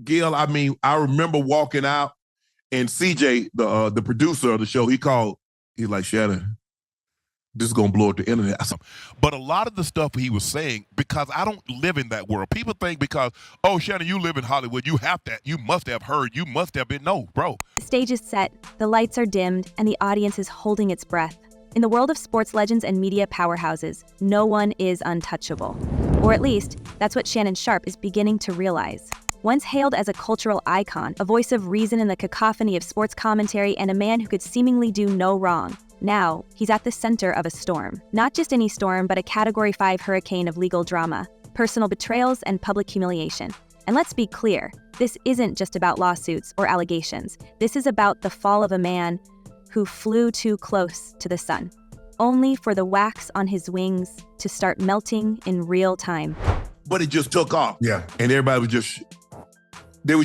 Gil, I mean, I remember walking out and CJ, the producer of the show, he's like, Shannon, this is going to blow up the internet. But a lot of the stuff he was saying, because I don't live in that world, people think because, oh, Shannon, you live in Hollywood, you must have heard, you must have been, no, bro. The stage is set, the lights are dimmed, and the audience is holding its breath. In the world of sports legends and media powerhouses, no one is untouchable. Or at least, that's what Shannon Sharpe is beginning to realize. Once hailed as a cultural icon, a voice of reason in the cacophony of sports commentary, and a man who could seemingly do no wrong, now, he's at the center of a storm. Not just any storm, but a Category 5 hurricane of legal drama, personal betrayals, and public humiliation. And let's be clear, this isn't just about lawsuits or allegations. This is about the fall of a man who flew too close to the sun, only for the wax on his wings to start melting in real time. But it just took off. Yeah. And everybody was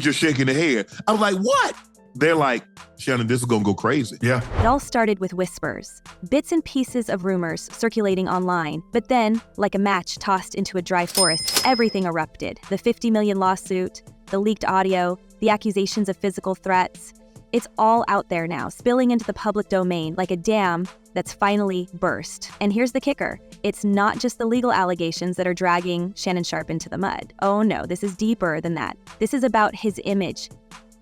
just shaking their head. I was like, what? They're like, Shannon, this is gonna go crazy. Yeah. It all started with whispers, bits and pieces of rumors circulating online. But then, like a match tossed into a dry forest, everything erupted. The 50 million lawsuit, the leaked audio, the accusations of physical threats. It's all out there now, spilling into the public domain like a dam that's finally burst. And here's the kicker. It's not just the legal allegations that are dragging Shannon Sharpe into the mud. Oh no, this is deeper than that. This is about his image,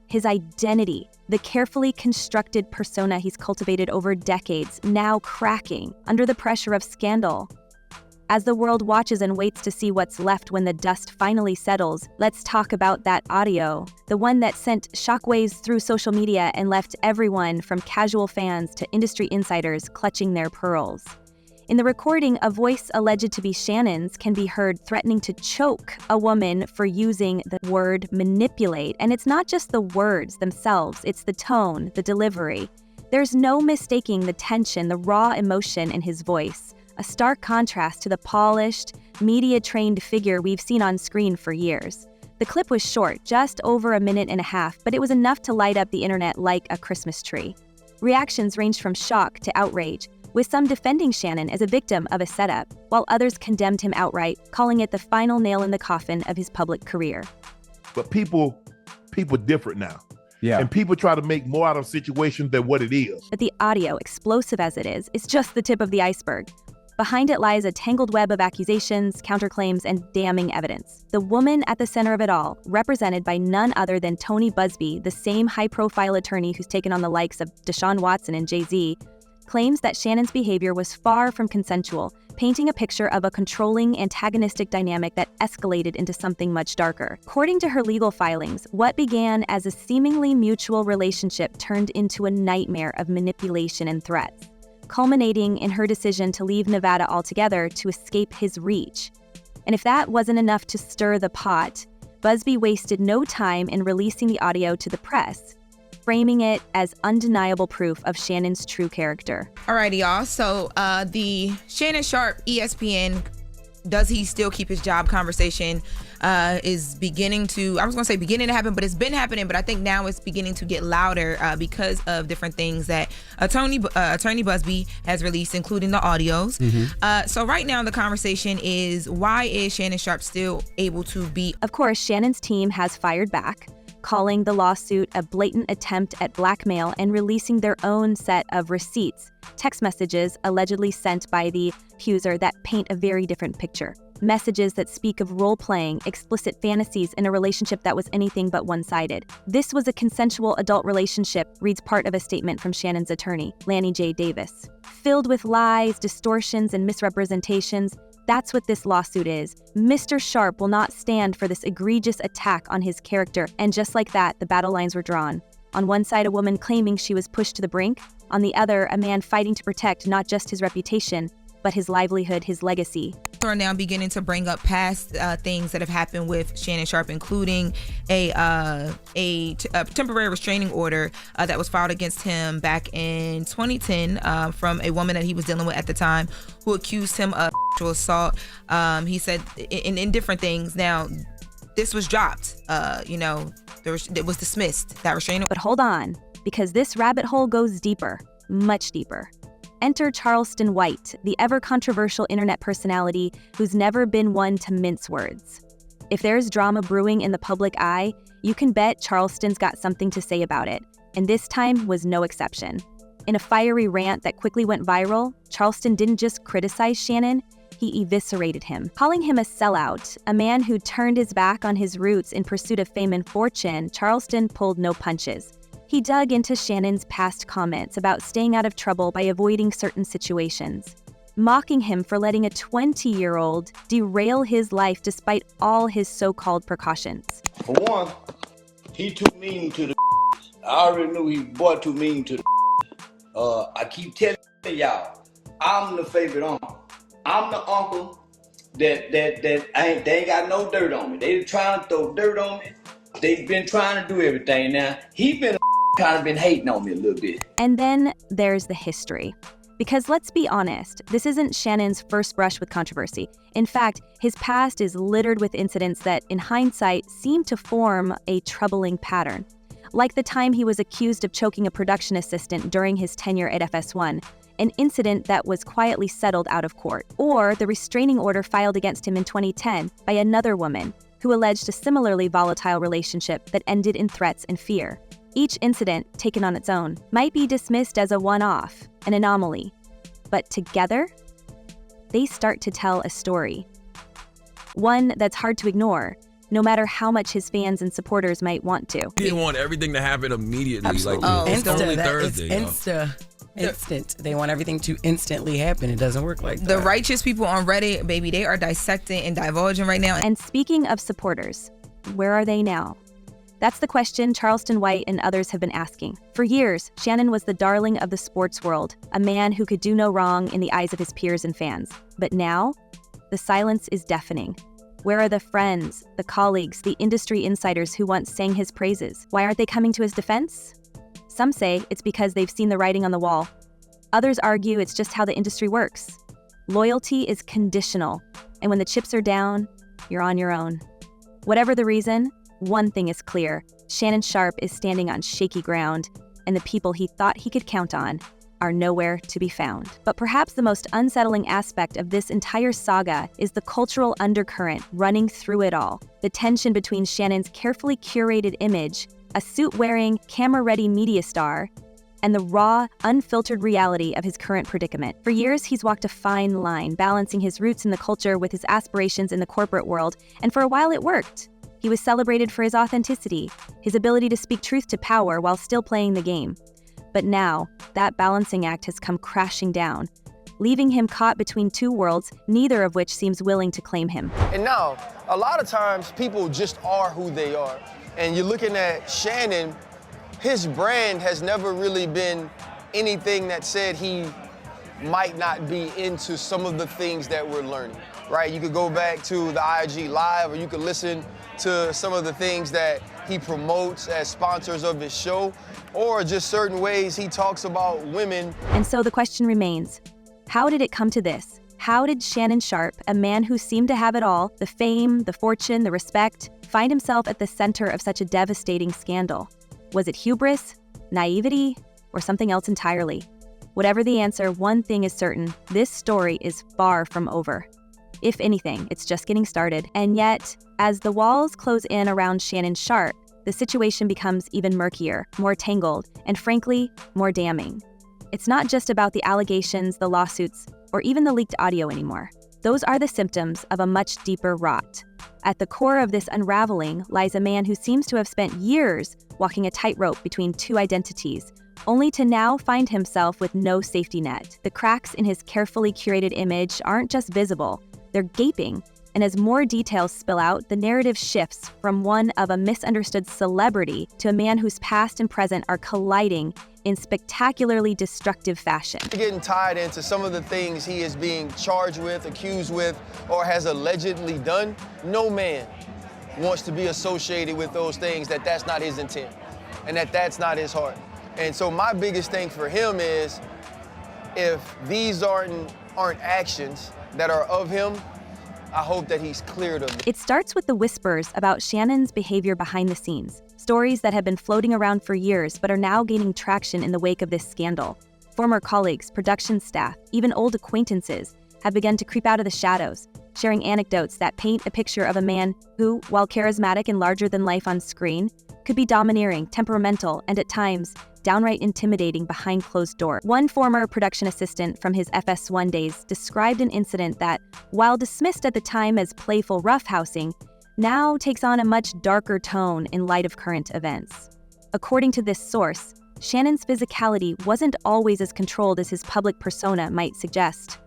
his identity, the carefully constructed persona he's cultivated over decades, now cracking under the pressure of scandal. As the world watches and waits to see what's left when the dust finally settles, let's talk about that audio, the one that sent shockwaves through social media and left everyone from casual fans to industry insiders clutching their pearls. In the recording, a voice alleged to be Shannon's can be heard threatening to choke a woman for using the word manipulate. And it's not just the words themselves, it's the tone, the delivery. There's no mistaking the tension, the raw emotion in his voice, a stark contrast to the polished, media-trained figure we've seen on screen for years. The clip was short, just over a minute and a half, but it was enough to light up the internet like a Christmas tree. Reactions ranged from shock to outrage, with some defending Shannon as a victim of a setup, while others condemned him outright, calling it the final nail in the coffin of his public career. But people different now. Yeah. And people try to make more out of situations than what it is. But the audio, explosive as it is just the tip of the iceberg. Behind it lies a tangled web of accusations, counterclaims, and damning evidence. The woman at the center of it all, represented by none other than Tony Buzbee, the same high-profile attorney who's taken on the likes of Deshaun Watson and Jay-Z, claims that Shannon's behavior was far from consensual, painting a picture of a controlling, antagonistic dynamic that escalated into something much darker. According to her legal filings, what began as a seemingly mutual relationship turned into a nightmare of manipulation and threats, culminating in her decision to leave Nevada altogether to escape his reach. And if that wasn't enough to stir the pot, Buzbee wasted no time in releasing the audio to the press, framing it as undeniable proof of Shannon's true character. Alrighty, y'all. So the Shannon Sharpe ESPN, does he still keep his job conversation is beginning to, I was going to say beginning to happen, but it's been happening, but I think now it's beginning to get louder because of different things that Attorney Buzbee has released, including the audios. So right now the conversation is, why is Shannon Sharpe still able to be? Of course, Shannon's team has fired back, calling the lawsuit a blatant attempt at blackmail and releasing their own set of receipts, text messages allegedly sent by the accuser that paint a very different picture. Messages that speak of role-playing, explicit fantasies in a relationship that was anything but one-sided. This was a consensual adult relationship, reads part of a statement from Shannon's attorney, Lanny J. Davis. Filled with lies, distortions, and misrepresentations, that's what this lawsuit is. Mr. Sharpe will not stand for this egregious attack on his character, and just like that, the battle lines were drawn. On one side, a woman claiming she was pushed to the brink. On the other, a man fighting to protect not just his reputation, but his livelihood, his legacy. Are now beginning to bring up past things that have happened with Shannon Sharpe, including a temporary restraining order that was filed against him back in 2010 from a woman that he was dealing with at the time, who accused him of sexual assault. He said in different things. Now, this was dropped. It was dismissed, that restraining. But hold on, because this rabbit hole goes deeper, much deeper. Enter Charleston White, the ever-controversial internet personality who's never been one to mince words. If there's drama brewing in the public eye, You can bet Charleston's got something to say about it, and this time was no exception. In a fiery rant that quickly went viral, Charleston didn't just criticize Shannon, he eviscerated him, calling him a sellout, a man who turned his back on his roots in pursuit of fame and fortune. Charleston pulled no punches. He dug into Shannon's past comments about staying out of trouble by avoiding certain situations, mocking him for letting a 20-year-old derail his life despite all his so-called precautions. For one, he too mean to the I already knew he boy too mean to the I keep telling y'all, I'm the favorite uncle. I'm the uncle that they ain't got no dirt on me. They trying to throw dirt on me. They've been trying to do everything. Now, he been kind of been hating on me a little bit. And then there's the history. Because let's be honest, this isn't Shannon's first brush with controversy. In fact, his past is littered with incidents that, in hindsight, seem to form a troubling pattern. Like the time he was accused of choking a production assistant during his tenure at FS1, an incident that was quietly settled out of court, or the restraining order filed against him in 2010 by another woman who alleged a similarly volatile relationship that ended in threats and fear. Each incident, taken on its own, might be dismissed as a one-off, an anomaly. But together, they start to tell a story. One that's hard to ignore, no matter how much his fans and supporters might want to. They want everything to happen immediately. Absolutely. Like, it's Insta, only that- Thursday. It's instant. They want everything to instantly happen. It doesn't work like that. The righteous people on Reddit, baby, they are dissecting and divulging right now. And speaking of supporters, where are they now? That's the question Charleston White and others have been asking. For years, Shannon was the darling of the sports world, a man who could do no wrong in the eyes of his peers and fans. But now, the silence is deafening. Where are the friends, the colleagues, the industry insiders who once sang his praises? Why aren't they coming to his defense? Some say it's because they've seen the writing on the wall. Others argue it's just how the industry works. Loyalty is conditional, and when the chips are down, you're on your own. Whatever the reason, one thing is clear. Shannon Sharpe is standing on shaky ground, and the people he thought he could count on are nowhere to be found. But perhaps the most unsettling aspect of this entire saga is the cultural undercurrent running through it all. The tension between Shannon's carefully curated image, a suit-wearing, camera-ready media star, and the raw, unfiltered reality of his current predicament. For years, he's walked a fine line, balancing his roots in the culture with his aspirations in the corporate world, and for a while it worked. He was celebrated for his authenticity, his ability to speak truth to power while still playing the game. But now, that balancing act has come crashing down, leaving him caught between two worlds, neither of which seems willing to claim him. And now, a lot of times, people just are who they are. And you're looking at Shannon, his brand has never really been anything that said he might not be into some of the things that we're learning, right? You could go back to the IG Live, or you could listen to some of the things that he promotes as sponsors of his show, or just certain ways he talks about women. And so the question remains, how did it come to this? How did Shannon Sharpe, a man who seemed to have it all, the fame, the fortune, the respect, find himself at the center of such a devastating scandal? Was it hubris, naivety, or something else entirely? Whatever the answer, one thing is certain, this story is far from over. If anything, it's just getting started. And yet, as the walls close in around Shannon Sharpe, the situation becomes even murkier, more tangled, and frankly, more damning. It's not just about the allegations, the lawsuits, or even the leaked audio anymore. Those are the symptoms of a much deeper rot. At the core of this unraveling lies a man who seems to have spent years walking a tightrope between two identities, only to now find himself with no safety net. The cracks in his carefully curated image aren't just visible, they're gaping. And as more details spill out, the narrative shifts from one of a misunderstood celebrity to a man whose past and present are colliding in spectacularly destructive fashion. Getting tied into some of the things he is being charged with, accused with, or has allegedly done, no man wants to be associated with those things that's not his intent and that's not his heart. And so my biggest thing for him is, if these aren't actions that are of him, I hope that he's cleared of it. It starts with the whispers about Shannon's behavior behind the scenes, stories that have been floating around for years but are now gaining traction in the wake of this scandal. Former colleagues, production staff, even old acquaintances have begun to creep out of the shadows, sharing anecdotes that paint a picture of a man who, while charismatic and larger than life on screen, could be domineering, temperamental, and at times, downright intimidating behind closed doors. One former production assistant from his FS1 days described an incident that, while dismissed at the time as playful roughhousing, now takes on a much darker tone in light of current events. According to this source, Shannon's physicality wasn't always as controlled as his public persona might suggest.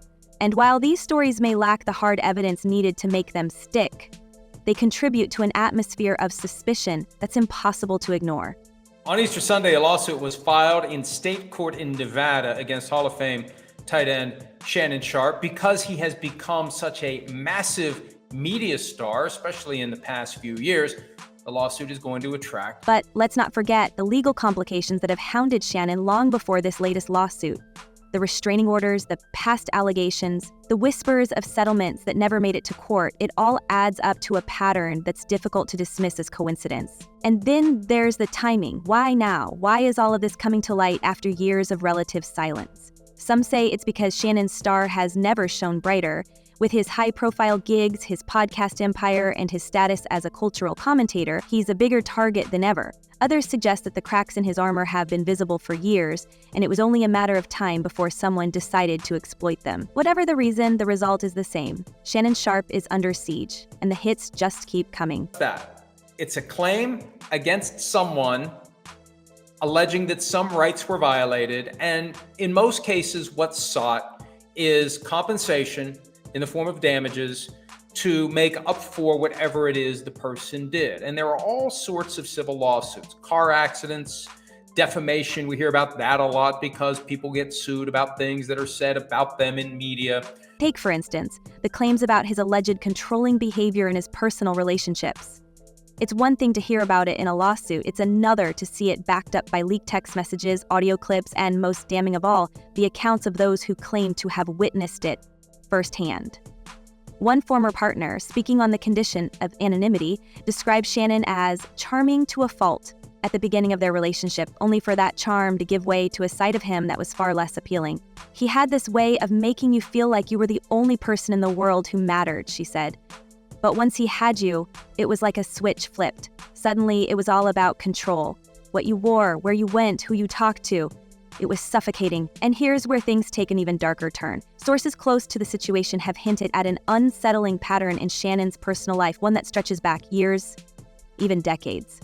And while these stories may lack the hard evidence needed to make them stick, they contribute to an atmosphere of suspicion that's impossible to ignore. On Easter Sunday, a lawsuit was filed in state court in Nevada against Hall of Fame tight end Shannon Sharpe because he has become such a massive media star, especially in the past few years. The lawsuit is going to attract. But let's not forget the legal complications that have hounded Shannon long before this latest lawsuit. The restraining orders, the past allegations, the whispers of settlements that never made it to court, it all adds up to a pattern that's difficult to dismiss as coincidence. And then there's the timing. Why now? Why is all of this coming to light after years of relative silence? Some say it's because Shannon's star has never shone brighter. With his high-profile gigs, his podcast empire, and his status as a cultural commentator, he's a bigger target than ever. Others suggest that the cracks in his armor have been visible for years, and it was only a matter of time before someone decided to exploit them. Whatever the reason, the result is the same. Shannon Sharpe is under siege, and the hits just keep coming. It's a claim against someone alleging that some rights were violated, and in most cases, what's sought is compensation in the form of damages to make up for whatever it is the person did. And there are all sorts of civil lawsuits, car accidents, defamation. We hear about that a lot because people get sued about things that are said about them in media. Take, for instance, the claims about his alleged controlling behavior in his personal relationships. It's one thing to hear about it in a lawsuit, it's another to see it backed up by leaked text messages, audio clips, and most damning of all, the accounts of those who claim to have witnessed it firsthand. One former partner, speaking on the condition of anonymity, described Shannon as charming to a fault at the beginning of their relationship, only for that charm to give way to a side of him that was far less appealing. He had this way of making you feel like you were the only person in the world who mattered, she said. But once he had you, it was like a switch flipped. Suddenly, it was all about control. What you wore, where you went, who you talked to. It was suffocating, and here's where things take an even darker turn. Sources close to the situation have hinted at an unsettling pattern in Shannon's personal life, one that stretches back years, even decades.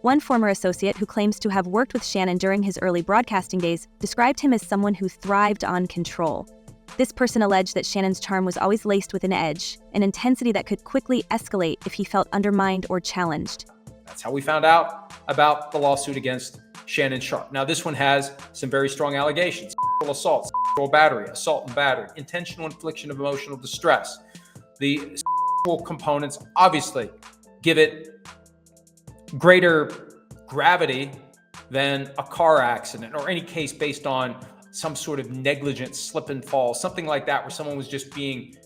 One former associate who claims to have worked with Shannon during his early broadcasting days described him as someone who thrived on control. This person alleged that Shannon's charm was always laced with an edge, an intensity that could quickly escalate if he felt undermined or challenged. That's how we found out about the lawsuit against Shannon Sharpe. Now, this one has some very strong allegations: sexual assault, sexual battery, assault and battery, intentional infliction of emotional distress. The sexual components obviously give it greater gravity than a car accident or any case based on some sort of negligent slip and fall, something like that, where someone was just being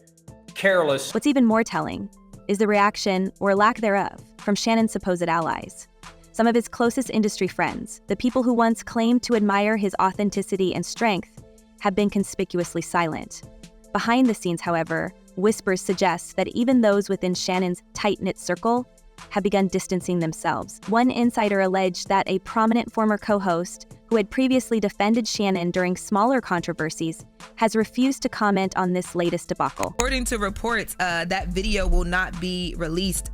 careless. What's even more telling is the reaction, or lack thereof, from Shannon's supposed allies. Some of his closest industry friends, the people who once claimed to admire his authenticity and strength, have been conspicuously silent. Behind the scenes, however, whispers suggest that even those within Shannon's tight-knit circle have begun distancing themselves. One insider alleged that a prominent former co-host who had previously defended Shannon during smaller controversies has refused to comment on this latest debacle. According to reports, that video will not be released.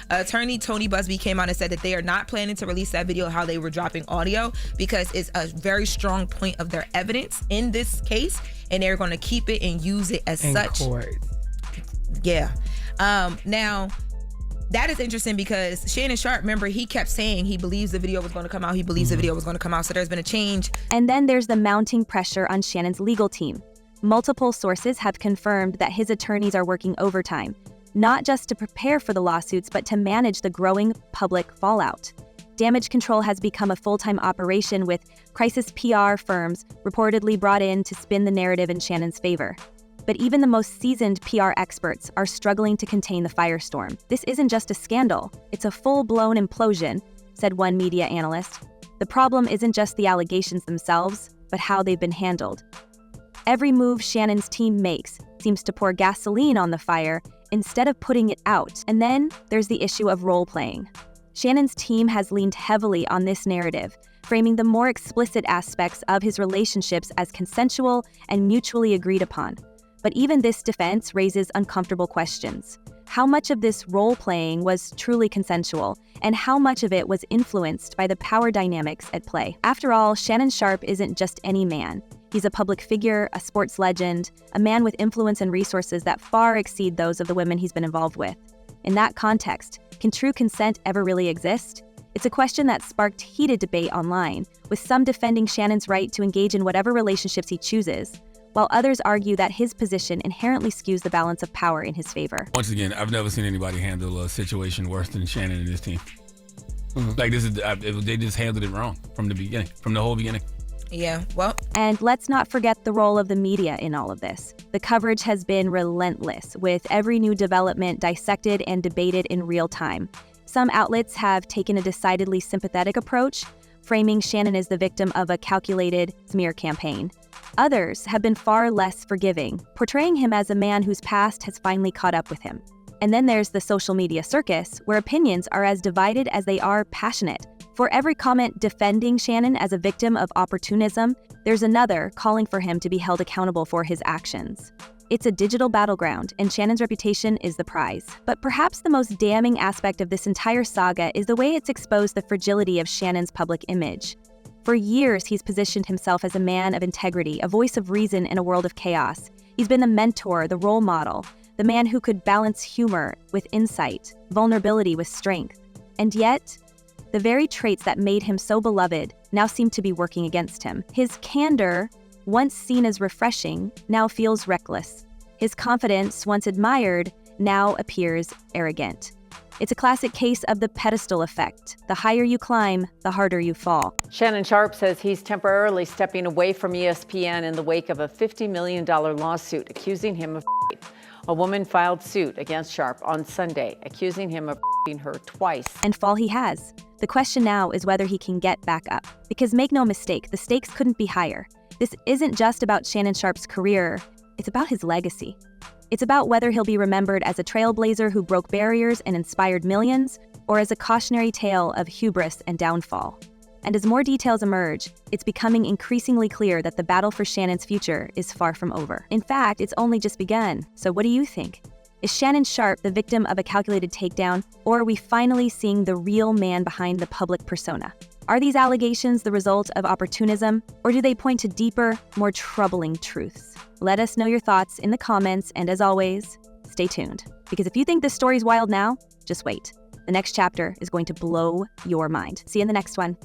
Attorney Tony Busby came on and said that they are not planning to release that video, how they were dropping audio, because it's a very strong point of their evidence in this case, and they're going to keep it and use it as such. Court. Yeah. Now, that is interesting because Shannon Sharpe, remember, he kept saying he believes the video was going to come out. He believes the video was going to come out. So there's been a change. And then there's the mounting pressure on Shannon's legal team. Multiple sources have confirmed that his attorneys are working overtime, not just to prepare for the lawsuits, but to manage the growing public fallout. Damage control has become a full-time operation, with crisis PR firms reportedly brought in to spin the narrative in Shannon's favor. But even the most seasoned PR experts are struggling to contain the firestorm. This isn't just a scandal, it's a full-blown implosion, said one media analyst. The problem isn't just the allegations themselves, but how they've been handled. Every move Shannon's team makes seems to pour gasoline on the fire instead of putting it out. And then there's the issue of role-playing. Shannon's team has leaned heavily on this narrative, framing the more explicit aspects of his relationships as consensual and mutually agreed upon. But even this defense raises uncomfortable questions. How much of this role-playing was truly consensual, and how much of it was influenced by the power dynamics at play? After all, Shannon Sharpe isn't just any man. He's a public figure, a sports legend, a man with influence and resources that far exceed those of the women he's been involved with. In that context, can true consent ever really exist? It's a question that sparked heated debate online, with some defending Shannon's right to engage in whatever relationships he chooses, while others argue that his position inherently skews the balance of power in his favor. Once again, I've never seen anybody handle a situation worse than Shannon and his team. Like they just handled it wrong from the whole beginning. Yeah, well. And let's not forget the role of the media in all of this. The coverage has been relentless, with every new development dissected and debated in real time. Some outlets have taken a decidedly sympathetic approach, framing Shannon as the victim of a calculated smear campaign. Others have been far less forgiving, portraying him as a man whose past has finally caught up with him. And then there's the social media circus, where opinions are as divided as they are passionate. For every comment defending Shannon as a victim of opportunism, there's another calling for him to be held accountable for his actions. It's a digital battleground, and Shannon's reputation is the prize. But perhaps the most damning aspect of this entire saga is the way it's exposed the fragility of Shannon's public image. For years, he's positioned himself as a man of integrity, a voice of reason in a world of chaos. He's been the mentor, the role model, the man who could balance humor with insight, vulnerability with strength. And yet, the very traits that made him so beloved now seem to be working against him. His candor, once seen as refreshing, now feels reckless. His confidence, once admired, now appears arrogant. It's a classic case of the pedestal effect. The higher you climb, the harder you fall. Shannon Sharpe says he's temporarily stepping away from ESPN in the wake of a $50 million lawsuit accusing him of A woman filed suit against Sharpe on Sunday, accusing him of her twice. And fall he has. The question now is whether he can get back up. Because make no mistake, the stakes couldn't be higher. This isn't just about Shannon Sharpe's career, it's about his legacy. It's about whether he'll be remembered as a trailblazer who broke barriers and inspired millions, or as a cautionary tale of hubris and downfall. And as more details emerge, it's becoming increasingly clear that the battle for Shannon's future is far from over. In fact, it's only just begun. So what do you think? Is Shannon Sharpe the victim of a calculated takedown, or are we finally seeing the real man behind the public persona? Are these allegations the result of opportunism, or do they point to deeper, more troubling truths? Let us know your thoughts in the comments, and as always, stay tuned. Because if you think this story's wild now, just wait. The next chapter is going to blow your mind. See you in the next one.